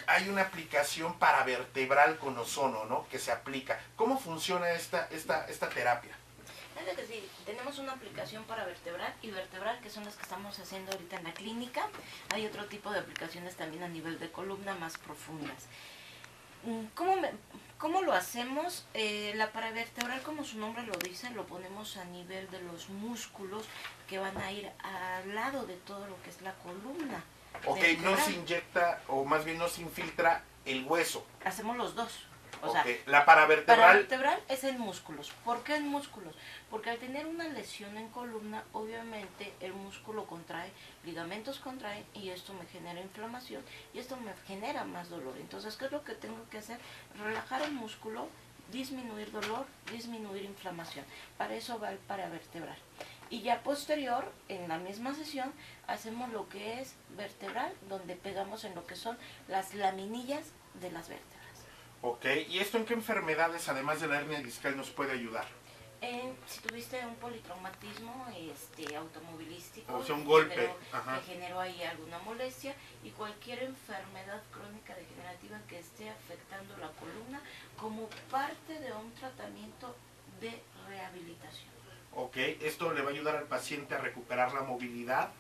B: hay una aplicación paravertebral con ozono, ¿no? Que se aplica. ¿Cómo funciona esta terapia?
D: Claro que sí, tenemos una aplicación para vertebral y vertebral, que son las que estamos haciendo ahorita en la clínica. Hay otro tipo de aplicaciones también a nivel de columna más profundas. ¿Cómo lo hacemos? La paravertebral, como su nombre lo dice, lo ponemos a nivel de los músculos que van a ir al lado de todo lo que es la columna.
B: Ok, no se inyecta, o más bien no se infiltra el hueso.
D: Hacemos los dos. O
B: Ok,
D: sea,
B: la paravertebral.
D: paravertebral es en músculos. ¿Por qué en músculos? Porque al tener una lesión en columna, obviamente el músculo contrae, ligamentos contraen, y esto me genera inflamación y esto me genera más dolor. Entonces, ¿qué es lo que tengo que hacer? Relajar el músculo, disminuir dolor, disminuir inflamación. Para eso va el paravertebral. Y ya posterior, en la misma sesión, hacemos lo que es vertebral, donde pegamos en lo que son las laminillas de las vértebras.
B: Ok, ¿y esto en qué enfermedades, además de la hernia discal, nos puede ayudar?
D: Si tuviste un politraumatismo automovilístico,
B: O sea, un golpe,
D: que generó ahí alguna molestia, y cualquier enfermedad crónica degenerativa que esté afectando la columna como parte de un tratamiento de rehabilitación.
B: Ok, esto le va a ayudar al paciente a recuperar la movilidad.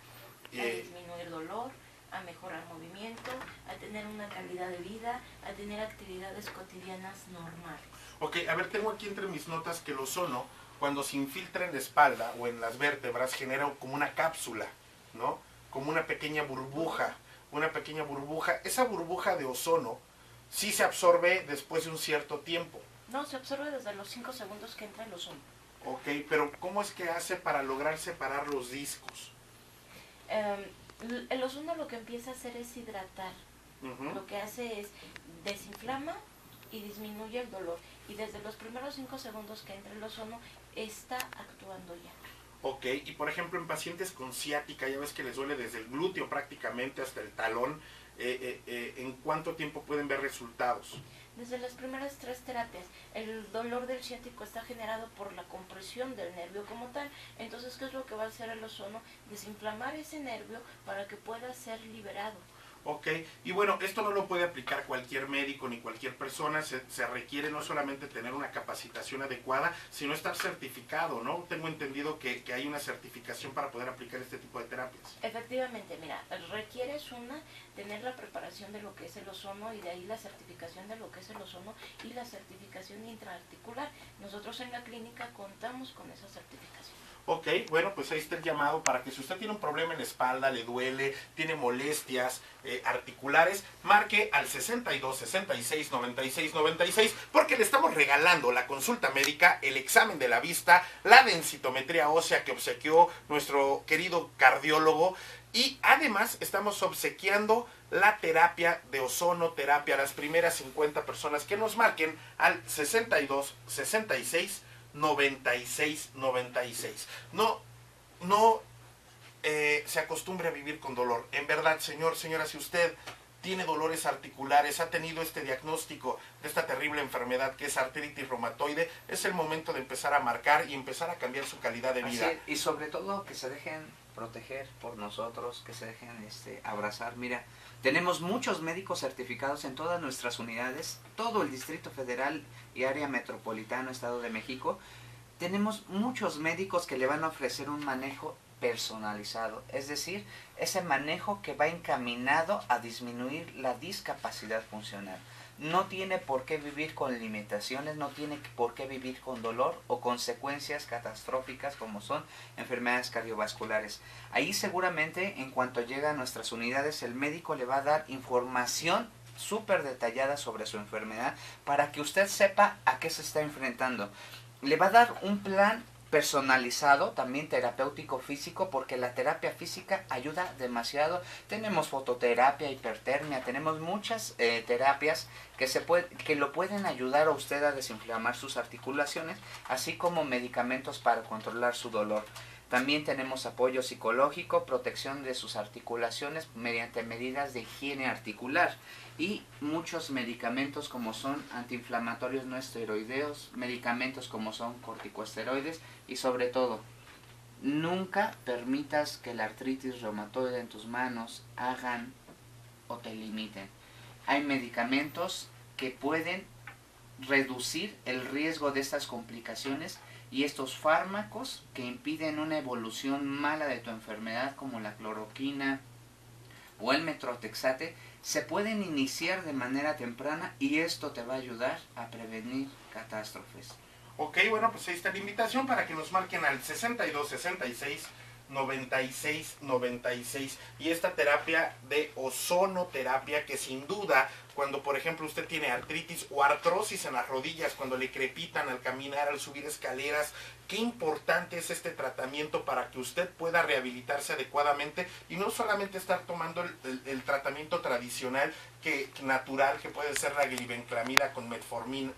D: A disminuir dolor, a mejorar movimiento, a tener una calidad de vida, a tener actividades cotidianas normales.
B: Ok, a ver, tengo aquí entre mis notas que el ozono, cuando se infiltra en la espalda o en las vértebras, genera como una cápsula, ¿no? Como una pequeña burbuja, Esa burbuja de ozono sí se absorbe después de un cierto tiempo.
D: No, se absorbe desde los 5 segundos que entra el ozono.
B: Ok, pero ¿cómo es que hace para lograr separar los discos?
D: El ozono lo que empieza a hacer es hidratar. Lo que hace es desinflama y disminuye el dolor. Y desde los primeros 5 segundos que entra el ozono, está actuando ya.
B: Ok, y por ejemplo en pacientes con ciática, ya ves que les duele desde el glúteo prácticamente hasta el talón, ¿en cuánto tiempo pueden ver resultados?
D: Desde las primeras 3 terapias, el dolor del ciático está generado por la compresión del nervio como tal. Entonces, ¿qué es lo que va a hacer el ozono? Desinflamar ese nervio para que pueda ser liberado.
B: Ok, y bueno, esto no lo puede aplicar cualquier médico ni cualquier persona, se requiere no solamente tener una capacitación adecuada, sino estar certificado, ¿no? Tengo entendido que hay una certificación para poder aplicar este tipo de terapias.
D: Efectivamente, mira, requieres tener la preparación de lo que es el ozono y de ahí la certificación de lo que es el ozono y la certificación intraarticular. Nosotros en la clínica contamos con esa certificación.
B: Ok, bueno, pues ahí está el llamado para que si usted tiene un problema en la espalda, le duele, tiene molestias articulares, marque al 62 66 96 96 porque le estamos regalando la consulta médica, el examen de la vista, la densitometría ósea que obsequió nuestro querido cardiólogo y además estamos obsequiando la terapia de ozonoterapia a las primeras 50 personas que nos marquen al 62 66 96 96. No se acostumbre a vivir con dolor. En verdad, señora, si usted tiene dolores articulares, ha tenido este diagnóstico de esta terrible enfermedad que es artritis reumatoide, es el momento de empezar a marcar y empezar a cambiar su calidad de vida.
C: Así, y sobre todo que se dejen proteger por nosotros, que se dejen abrazar. Mira, tenemos muchos médicos certificados en todas nuestras unidades, todo el Distrito Federal y área metropolitana, Estado de México. Tenemos muchos médicos que le van a ofrecer un manejo personalizado, es decir, ese manejo que va encaminado a disminuir la discapacidad funcional. No tiene por qué vivir con limitaciones, no tiene por qué vivir con dolor o consecuencias catastróficas como son enfermedades cardiovasculares. Ahí seguramente en cuanto llega a nuestras unidades el médico le va a dar información súper detallada sobre su enfermedad para que usted sepa a qué se está enfrentando. Le va a dar un plan personalizado, también terapéutico físico, porque la terapia física ayuda demasiado. Tenemos fototerapia, hipertermia, tenemos muchas terapias que lo pueden ayudar a usted a desinflamar sus articulaciones, así como medicamentos para controlar su dolor. También tenemos apoyo psicológico, protección de sus articulaciones mediante medidas de higiene articular y muchos medicamentos como son antiinflamatorios no esteroideos, medicamentos como son corticosteroides y sobre todo, nunca permitas que la artritis reumatoide en tus manos hagan o te limiten. Hay medicamentos que pueden reducir el riesgo de estas complicaciones y estos fármacos que impiden una evolución mala de tu enfermedad como la cloroquina o el metrotexate se pueden iniciar de manera temprana y esto te va a ayudar a prevenir catástrofes.
B: Ok, bueno, pues ahí está la invitación para que nos marquen al 62 66 96 96 y esta terapia de ozonoterapia que sin duda cuando por ejemplo usted tiene artritis o artrosis en las rodillas, cuando le crepitan al caminar, al subir escaleras, qué importante es este tratamiento para que usted pueda rehabilitarse adecuadamente y no solamente estar tomando el tratamiento tradicional natural que puede ser la glibenclamida con metformina,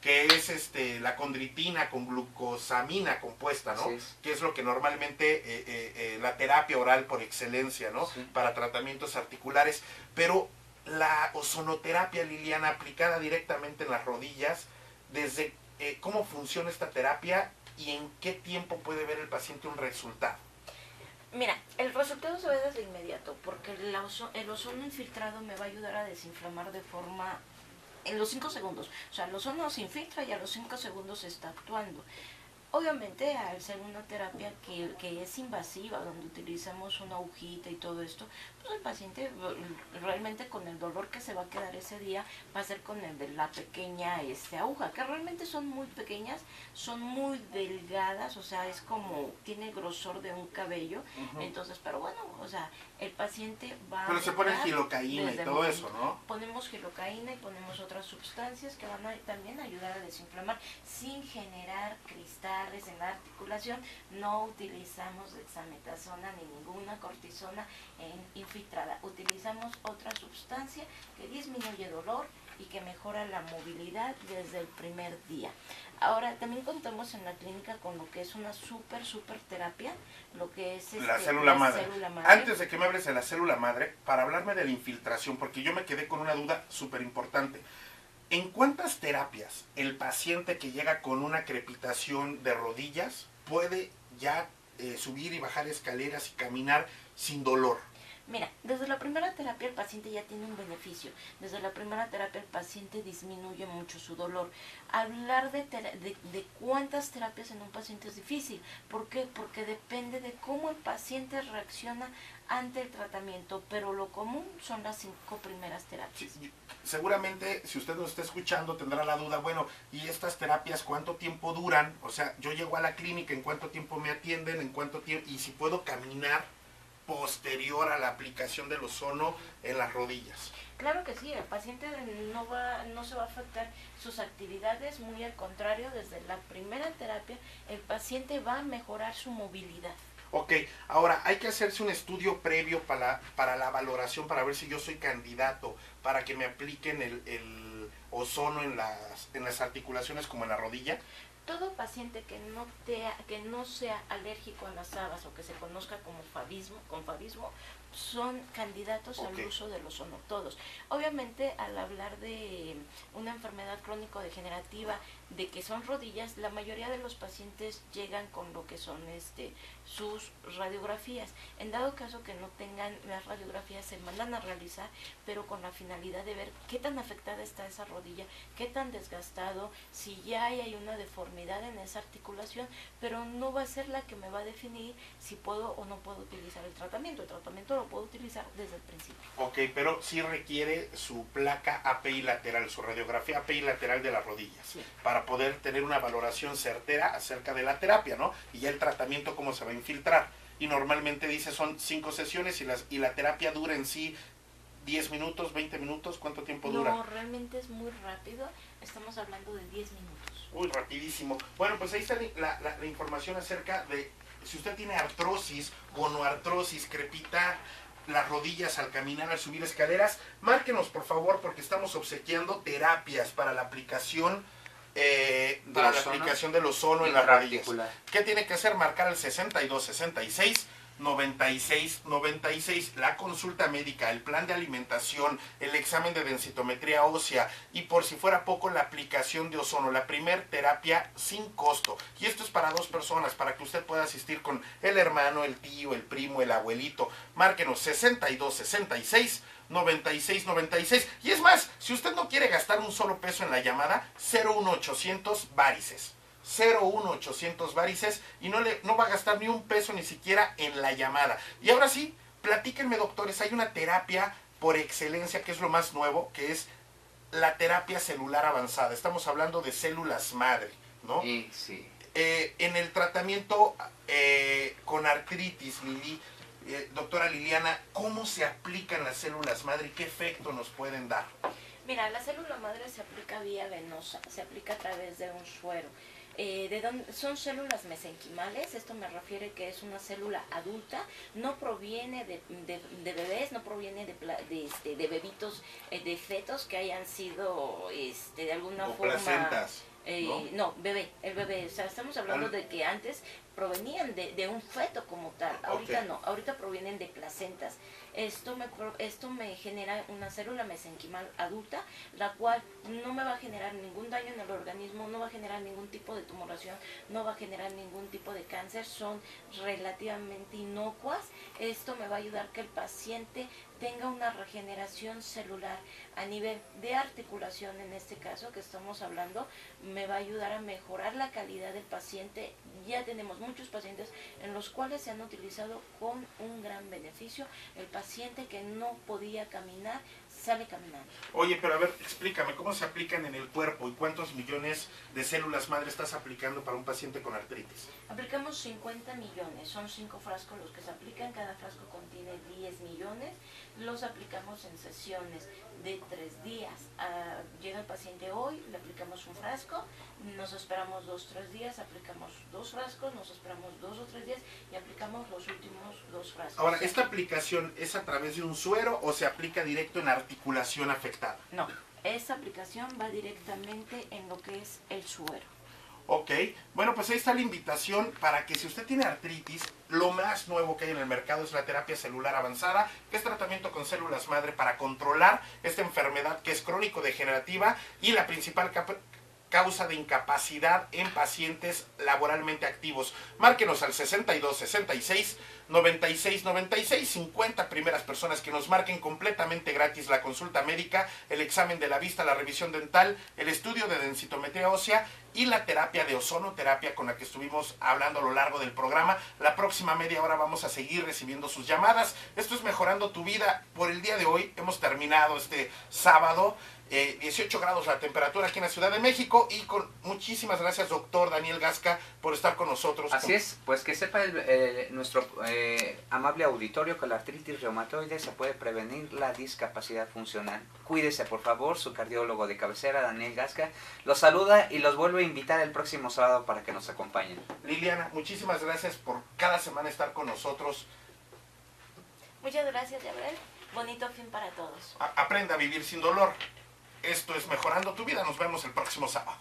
B: que es la condritina con glucosamina compuesta, ¿no?
C: Sí.
B: Que es lo que normalmente la terapia oral por excelencia, ¿no?
C: Sí.
B: Para tratamientos articulares. Pero la ozonoterapia, Liliana, aplicada directamente en las rodillas, desde cómo funciona esta terapia y en qué tiempo puede ver el paciente un resultado.
D: Mira, el resultado se ve desde inmediato, porque el ozono infiltrado me va a ayudar a desinflamar de forma en los 5 segundos. O sea, el ozono se infiltra y a los 5 segundos está actuando. Obviamente, al ser una terapia que es invasiva, donde utilizamos una agujita y todo esto, pues el paciente realmente con el dolor que se va a quedar ese día va a ser con el de la pequeña aguja, que realmente son muy pequeñas, son muy delgadas, o sea, es como, tiene el grosor de un cabello. Entonces, pero bueno, o sea, el paciente va
B: Pero
D: a...
B: se pone gilocaína y todo eso, ¿no?
D: Ponemos gilocaína y ponemos otras sustancias que van a también ayudar a desinflamar sin generar cristales en la articulación. No utilizamos dexametasona ni ninguna cortisona infiltrada. Utilizamos otra sustancia que disminuye dolor y que mejora la movilidad desde el primer día. Ahora, también contamos en la clínica con lo que es una super terapia, lo que es
B: la célula madre.
D: Célula madre.
B: Antes de que me hables de la célula madre, para hablarme de la infiltración, porque yo me quedé con una duda súper importante. ¿En cuántas terapias el paciente que llega con una crepitación de rodillas puede ya subir y bajar escaleras y caminar sin dolor?
D: Mira, desde la primera terapia el paciente ya tiene un beneficio. Desde la primera terapia el paciente disminuye mucho su dolor. Hablar de cuántas terapias en un paciente es difícil. ¿Por qué? Porque depende de cómo el paciente reacciona ante el tratamiento, pero lo común son las 5 primeras terapias.
B: Sí, seguramente, si usted nos está escuchando, tendrá la duda, bueno, ¿y estas terapias cuánto tiempo duran? O sea, yo llego a la clínica, ¿en cuánto tiempo me atienden? ¿En cuánto tiempo? Y si puedo caminar posterior a la aplicación del ozono en las rodillas.
D: Claro que sí, el paciente no se va a afectar sus actividades, muy al contrario, desde la primera terapia el paciente va a mejorar su movilidad.
B: Ok, ahora hay que hacerse un estudio previo para la valoración, para ver si yo soy candidato, para que me apliquen el ozono en las articulaciones como en la rodilla.
D: Todo paciente que no sea alérgico a las habas o que se conozca como favismo, son candidatos al uso del ozono, todos. Obviamente, al hablar de una enfermedad crónico-degenerativa, de que son rodillas, la mayoría de los pacientes llegan con lo que son sus radiografías. En dado caso que no tengan las radiografías, se mandan a realizar, pero con la finalidad de ver qué tan afectada está esa rodilla, qué tan desgastado, si ya hay una deformidad en esa articulación, pero no va a ser la que me va a definir si puedo o no puedo utilizar el tratamiento. El tratamiento lo puedo utilizar desde el principio.
B: Ok, pero sí requiere su placa API lateral, su radiografía API lateral de las rodillas,
D: Sí.
B: para poder tener una valoración certera acerca de la terapia, ¿no? Y ya el tratamiento cómo se va a infiltrar. Y normalmente dice son 5 sesiones y la terapia dura en sí 10 minutos, 20 minutos, ¿cuánto tiempo dura?
D: No, realmente es muy rápido, estamos hablando de 10 minutos.
B: Uy, rapidísimo. Bueno, pues ahí está la información acerca de si usted tiene artrosis, gonoartrosis, crepitar las rodillas al caminar, al subir escaleras. Márquenos, por favor, porque estamos obsequiando terapias para la aplicación del ozono en las rodillas. ¿Qué tiene que hacer? Marcar al 6266-9696, la consulta médica, el plan de alimentación, el examen de densitometría ósea y por si fuera poco la aplicación de ozono, la primer terapia sin costo. Y esto es para 2 personas, para que usted pueda asistir con el hermano, el tío, el primo, el abuelito. Márquenos 6266-9696. Y es más, si usted no quiere gastar un solo peso en la llamada, 01800 varices. 01800 varices y no va a gastar ni un peso ni siquiera en la llamada. Y ahora sí, platíquenme, doctores, hay una terapia por excelencia que es lo más nuevo, que es la terapia celular avanzada. Estamos hablando de células madre, ¿no?
C: Sí.
B: En el tratamiento con artritis, doctora Liliana, ¿cómo se aplican las células madre y qué efecto nos pueden dar?
D: Mira, la célula madre se aplica vía venosa, se aplica a través de un suero. Son células mesenquimales. Esto me refiere que es una célula adulta, no proviene de bebés, no proviene de bebitos, de fetos que hayan sido de alguna
B: O
D: forma...
B: placentas.
D: No, el bebé, o sea, estamos hablando de que antes provenían de un feto como tal, ahorita no, ahorita provienen de placentas. Esto me genera una célula mesenquimal adulta, la cual no me va a generar ningún daño en el organismo, no va a generar ningún tipo de tumoración, no va a generar ningún tipo de cáncer, son relativamente inocuas. Esto me va a ayudar que el paciente tenga una regeneración celular a nivel de articulación, en este caso que estamos hablando, me va a ayudar a mejorar la calidad del paciente. Ya tenemos muchos pacientes en los cuales se han utilizado con un gran beneficio. El paciente que no podía caminar, sale caminando.
B: Oye, pero a ver, explícame, ¿cómo se aplican en el cuerpo y cuántos millones de células madre estás aplicando para un paciente con artritis?
D: Aplicamos 50 millones, son 5 frascos los que se aplican, cada frasco contiene 10 millones, los aplicamos en sesiones de 3 días. Llega el paciente hoy, le aplicamos un frasco, nos esperamos 2-3 días, aplicamos 2 frascos, nos esperamos 2 o 3 días y aplicamos los últimos 2 frascos.
B: Ahora, ¿esta aplicación es a través de un suero o se aplica directo en articulación afectada?
D: No, esta aplicación va directamente en lo que es el suero.
B: Ok, bueno, pues ahí está la invitación para que si usted tiene artritis, lo más nuevo que hay en el mercado es la terapia celular avanzada, que es tratamiento con células madre para controlar esta enfermedad que es crónico-degenerativa y la principal causa de incapacidad en pacientes laboralmente activos. Márquenos al 62 66 96 96, 50 primeras personas que nos marquen completamente gratis la consulta médica, el examen de la vista, la revisión dental, el estudio de densitometría ósea y la terapia de ozonoterapia con la que estuvimos hablando a lo largo del programa. La próxima media hora vamos a seguir recibiendo sus llamadas. Esto es Mejorando tu Vida. Por el día de hoy hemos terminado este sábado. 18 grados la temperatura aquí en la Ciudad de México y con muchísimas gracias, doctor Daniel Gasca, por estar con nosotros.
C: Así es, pues que sepa nuestro amable auditorio que la artritis reumatoide se puede prevenir la discapacidad funcional. Cuídese, por favor, su cardiólogo de cabecera, Daniel Gasca, los saluda y los vuelve a invitar el próximo sábado para que nos acompañen.
B: Liliana, muchísimas gracias por cada semana estar con nosotros.
D: Muchas gracias, Gabriel. Bonito fin para todos.
B: Aprenda a vivir sin dolor. Esto es Mejorando tu Vida. Nos vemos el próximo sábado.